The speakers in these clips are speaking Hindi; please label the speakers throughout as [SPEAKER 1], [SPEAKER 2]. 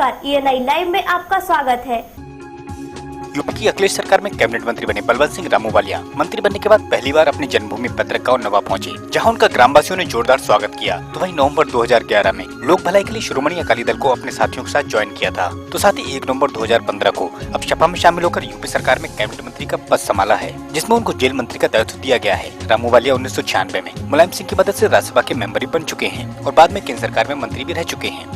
[SPEAKER 1] नमस्कार, ENI लाइव में आपका स्वागत है।
[SPEAKER 2] यूपी की अखिलेश सरकार में कैबिनेट मंत्री बने बलवंत सिंह रामूवालिया मंत्री बनने के बाद पहली बार अपनी जन्मभूमि पत्रकाओ नवा पहुंचे, जहां उनका ग्रामवासियों ने जोरदार स्वागत किया। तो वहीं नवंबर 2011 में लोक भलाई के लिए शिरोमणि अकाली दल को अपने साथियों के साथ ज्वाइन किया था। तो साथ ही 1 नवंबर 2015 को अब सपा में शामिल होकर यूपी सरकार में कैबिनेट मंत्री का पद संभाला है, जिसमें उनको जेल मंत्री का दायित्व दिया गया है। रामूवालिया 1996 में मुलायम सिंह की मदद से राज्यसभा के मेंबर भी बन चुके हैं और बाद में केंद्र सरकार में मंत्री भी रह चुके हैं।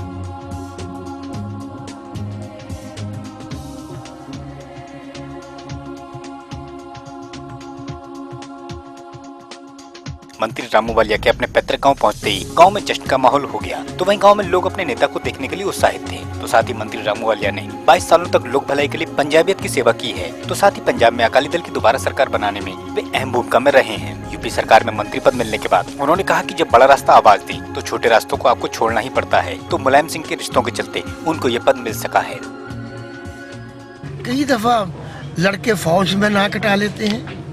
[SPEAKER 2] मंत्री रामूवालिया के अपने पैतृक गांव पहुंचते ही गांव में जश्न का माहौल हो गया। तो वहीं गांव में लोग अपने नेता को देखने के लिए उत्साहित थे। तो साथ ही मंत्री रामूवालिया ने 22 सालों तक लोक भलाई के लिए पंजाबियत की सेवा की है। तो साथ ही पंजाब में अकाली दल की दोबारा सरकार बनाने में वे अहम भूमिका में रहे हैं। यूपी सरकार में मंत्री पद मिलने के बाद उन्होंने कहा कि जब बड़ा रास्ता आवाज दी तो छोटे रास्तों को आपको छोड़ना ही पड़ता है। तो मुलायम सिंह के रिश्तों के चलते उनको ये पद मिल सका है।
[SPEAKER 3] कई दफा लड़के फौज में ना कटा लेते हैं,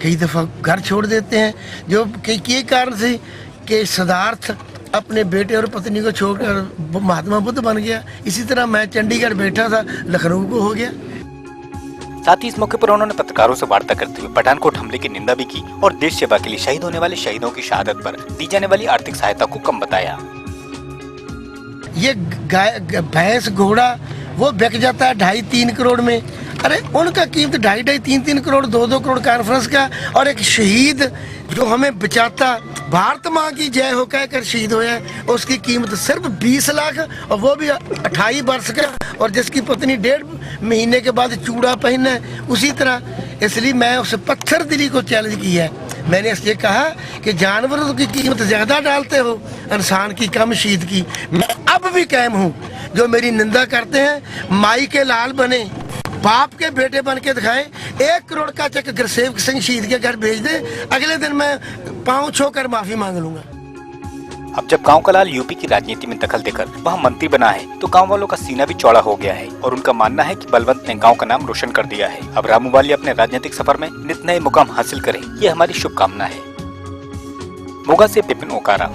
[SPEAKER 3] कई दफा घर छोड़ देते हैं, जो कई कारण से कि सिद्धार्थ अपने बेटे और पत्नी को छोड़कर महात्मा बुद्ध बन गया। इसी तरह मैं चंडीगढ़ बैठा था, लखनऊ को हो गया।
[SPEAKER 2] साथ ही इस मौके पर उन्होंने पत्रकारों से वार्ता करते हुए पठानकोट हमले की निंदा भी की और देश सेवा के लिए शहीद होने वाले शहीदों की शहादत पर दी जाने वाली आर्थिक सहायता को कम बताया।
[SPEAKER 3] ये भैंस घोड़ा वो बिक जाता है 2.5-3 करोड़ में। अरे उनका कीमत 2.5-3 करोड़ 2 करोड़ कॉन्फ्रेंस का। और एक शहीद जो हमें बचाता, भारत माँ की जय हो कहकर शहीद होया, उसकी कीमत सिर्फ 20 लाख और वो भी 28 वर्ष का, और जिसकी पत्नी 1.5 महीने के बाद चूड़ा पहने उसी तरह। इसलिए मैं उस पत्थर दिली को चैलेंज किया है। मैंने इसलिए कहा कि जानवरों की कीमत ज्यादा डालते हो, इंसान की कम, शहीद की। मैं अब भी कायम हूँ। जो मेरी निंदा करते हैं, माई के लाल बने, बाप के बेटे बन के दिखाएं, 1 करोड़ का चेक गुरसेवक सिंह शहीद के घर भेज दे, अगले दिन मैं पाँव छूकर माफी मांग लूंगा।
[SPEAKER 2] अब जब गांव का लाल यूपी की राजनीति में दखल देकर वहां मंत्री बना है तो गांव वालों का सीना भी चौड़ा हो गया है और उनका मानना है कि बलवंत ने गांव का नाम रोशन कर दिया है। अब रामूवालिया अपने राजनीतिक सफर में नित नए मुकाम हासिल करें, ये हमारी शुभकामना है। मोगा से विपिन ओकारा।